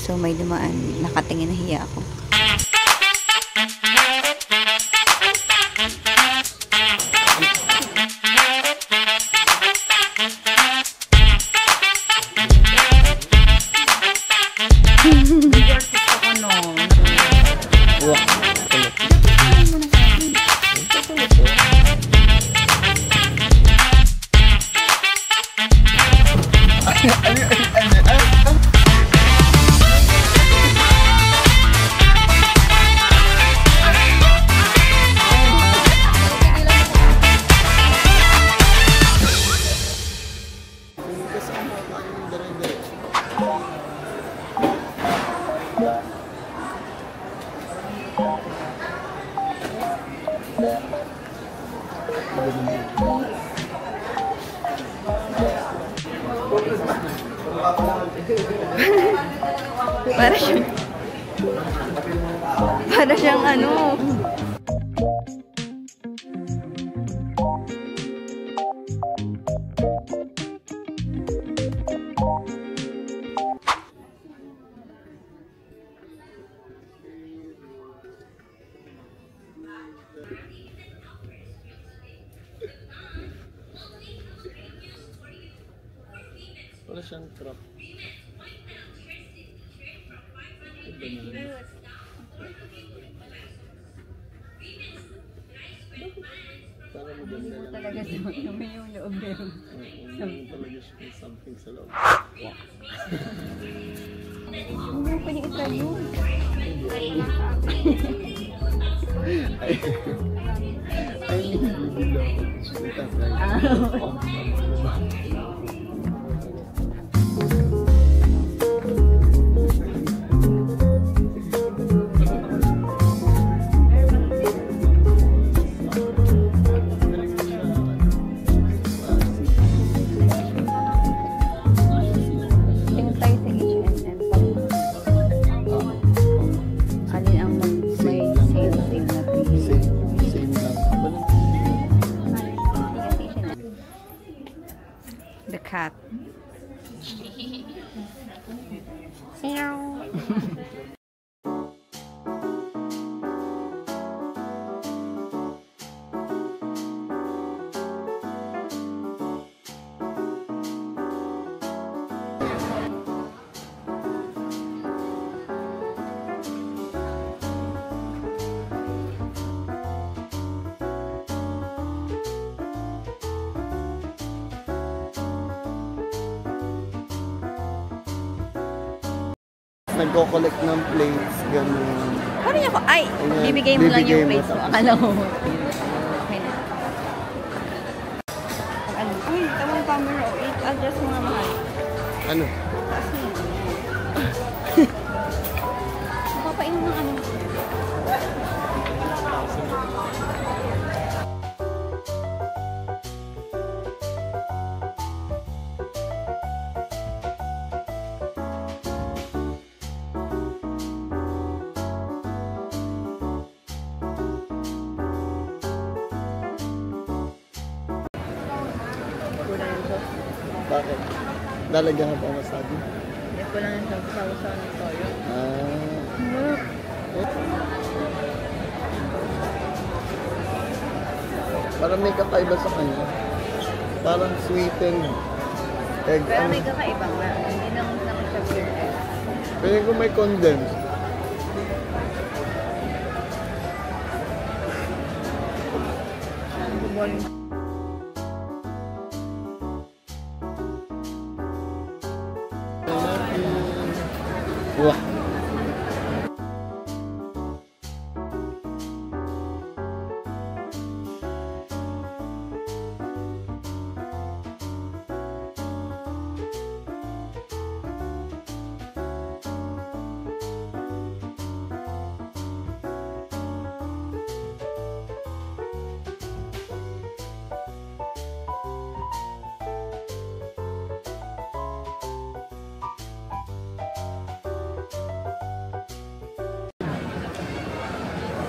So may dumaan, nakatingin, nahiya ako. Para siyang ano. Wala siyang trap. Para maganda lang. Talaga may yung loob na yun. Talaga siya something sa loob. Hindi mo pwede itry yun. I need The cat. Nagko-collect ng plates, gano'n. Ano niya ko? Ay, bibigay mo lang yung plates mo. Akala mo. Okay na. Ano? Ay, tamang camera. I-adjust mo nga mahal. Ano? Papainom ng ano. Bakit? Lalagyan ka pa masabi? Hindi ko lang yung sasaw-saw ng toyo. Parang may kakaiba sa kanya. Parang sweetened egg. Pero may kakaiba nga. Hindi naman siya weird egg. Pero kung may condensed. Wah.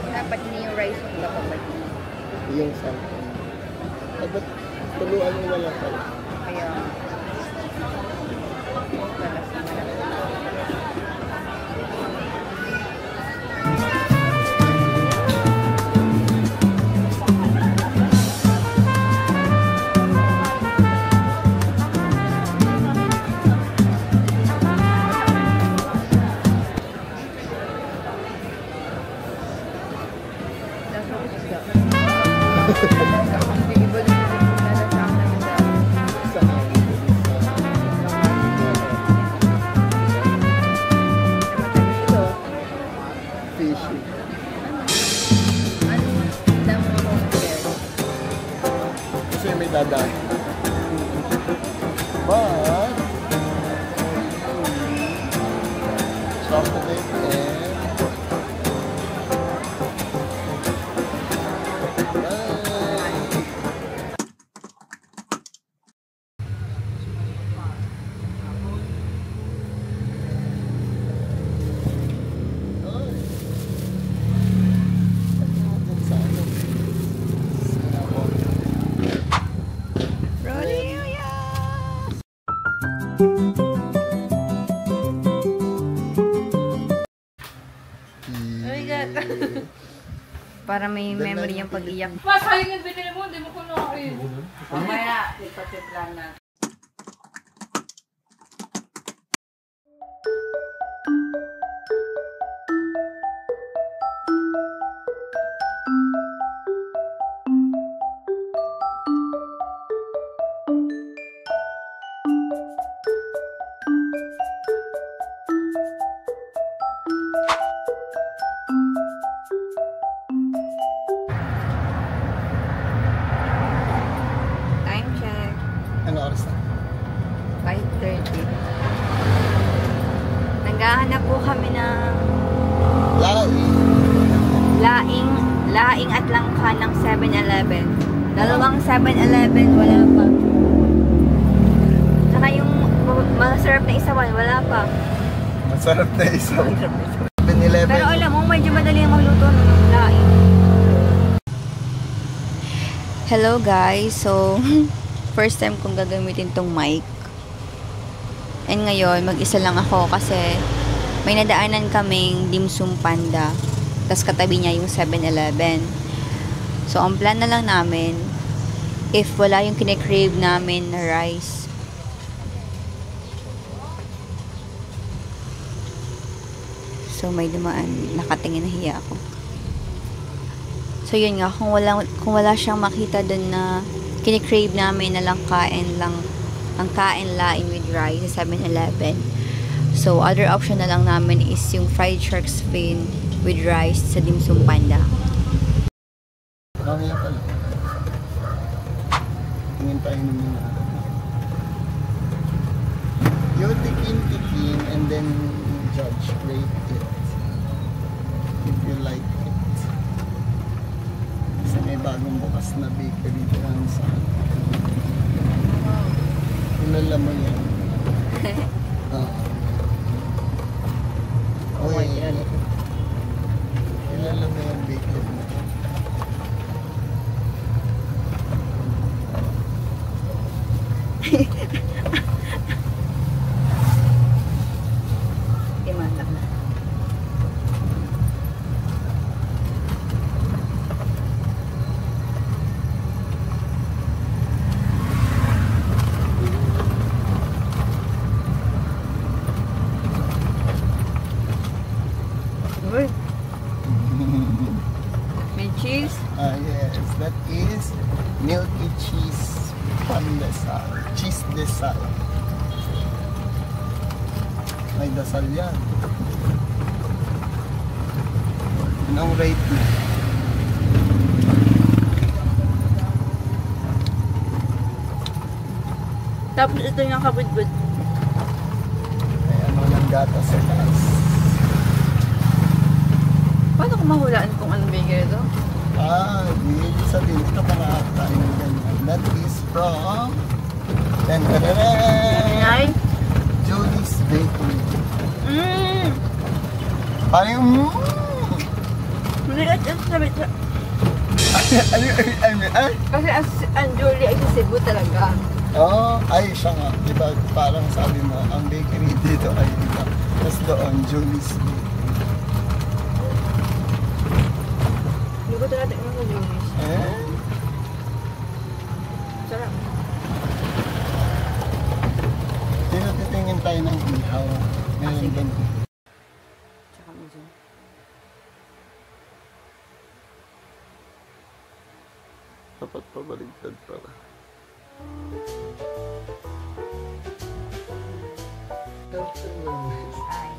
Dapat niya yung rice ng kapag Yung something. Ay, ba't tuluan mo wala pala? kaya chocolate and... Para may memory yung pag-iyak. Mas, sayang yung binili mo, hindi mo kunain. Mamaya, ipatiplan na. Ano oras na? 5:30. Naghahanap po kami ng laing at langka ng 7-Eleven. Dalawang 7-Eleven, wala pa. Saka yung masarap na isawan, wala pa. Masarap na isaw. 7-Eleven. Pero alam mo, medyo madali ang magluto ng laing. Hello guys, so first time kong gagamitin tong mic. And ngayon, mag-isa lang ako kasi may nadaanan kaming Dim Sum Panda. Tapos katabi niya yung 7-Eleven. So, ang plan na lang namin, if wala yung kine-crave namin na rice, so may dumaan, nakatingin, nahiya ako. So, yun nga, kung wala siyang makita dun na kine-crave namin na lang kain laing with rice sa 7-Eleven. So, other option na lang namin is yung fried shark's fin with rice sa Dim Sum Panda. Mamaya pala. Tingin tayo naman na. You tikin and then judge, rate it. If you like it. Kasi may bagong bukas na bakery dyan sa kilala mo yan. Uy, kilala mo yung bakery na. Imantak na. May cheese? Yes, that is milky cheese pandesal. Cheese desal. May dasal yan. Anong rate mo? Tapos ito yung kabudbud. May ano ng gatas sa taas. Paano ko mahulaan kung anong bakery ito? Hindi sabihin ito para tayo ng ganyan. That is from Ten-ten-ten! Julie's Bakery. Parang Hindi ka sabi sa... ano? Kasi ang Julie ay sa Cebu talaga. Ay siya nga. Diba parang sabi mo, ang bakery dito ay iba. Tapos doon, Julie's Bakery. Hindi ko talaga tingnan sa Julie's. Sarap. Titingin tayo ng ihaw. Ngayon din. Tsaka mo dyan. Dapat pabaligtad pala. Ay.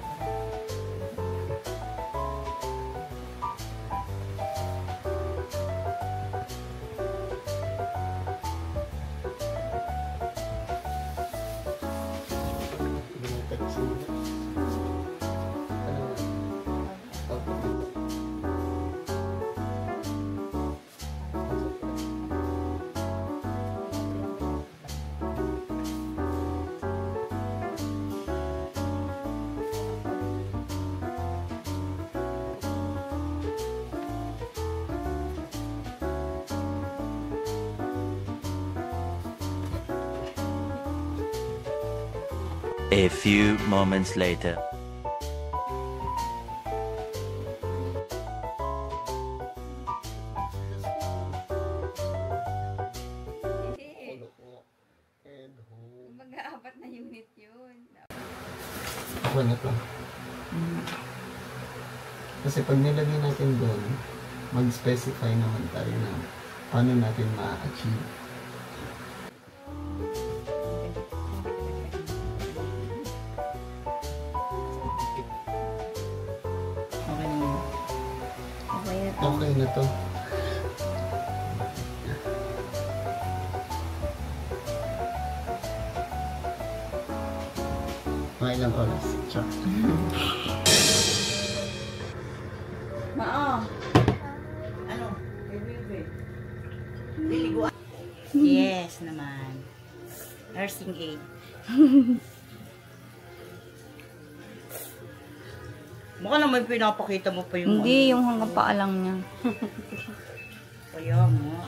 A few moments later. And home. Mag-aapat na unit yun. Ako na to. Kasi pag nilagay natin doon, mag-specify naman tayo na paano natin ma-achieve. Okay na to. Mga ilang oras. Char. Mao. Ano? Liliguan. Yes naman. Nursing aid. Mukha naman pinapakita mo pa yung Hindi, yung hanggang paa lang niya. Kaya mo.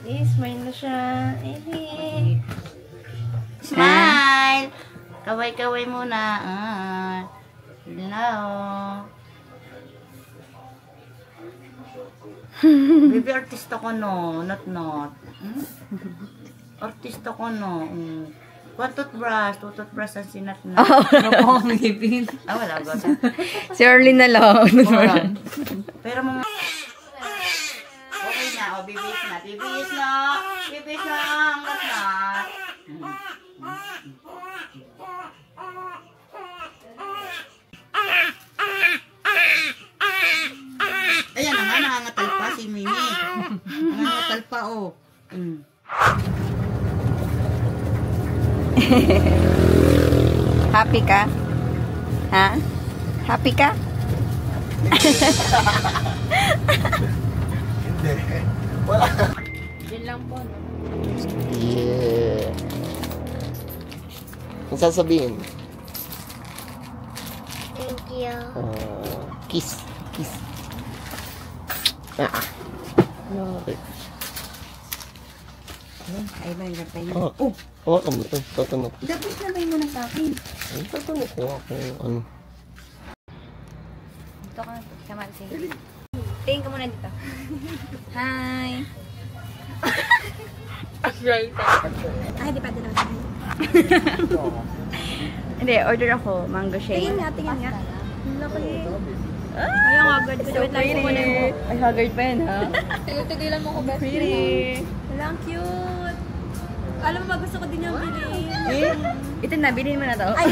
Smile na siya. Smile! Kaway-kaway muna. Hello. Baby, artista ko no. Not. Artista ko no. One toothbrush. Two toothbrush ang sinat na. Ano po ang ngipin? Wala ba? Si Arlene na lang. Pero mga... Okay na. Bibis na. Bibis na. Bibis na. Hanggat na. Ayan na nga. Nangangatal pa si Mimi. Nangangatal pa Happy ka? Ha? Happy ka? Hindi. Wala. Yun lang po, no? Yeah. Ang sasabihin? Thank you. Kiss. Kiss. Okay. Ay, ba yung gapay Oh. Hawakan mo ito. Tatanong. Dapat na ba yung muna sa akin? Ay, tatanong ko ako. Ano? Dito ka na. Come on, say. Tingin ka muna dito. Hi! Ay, di pa din ako. Hindi, order ako. Mango shake. Tingin nga. Laki. Kaya nga, agad ko. Wait lang muna mo. Ay, haggard pa yan, ha? Tigilan mo ko, best Pretty. Wala, ang cute. Alam mo ba, gusto ko din yung bilhin. Ito na, bilhin mo na to. Ay,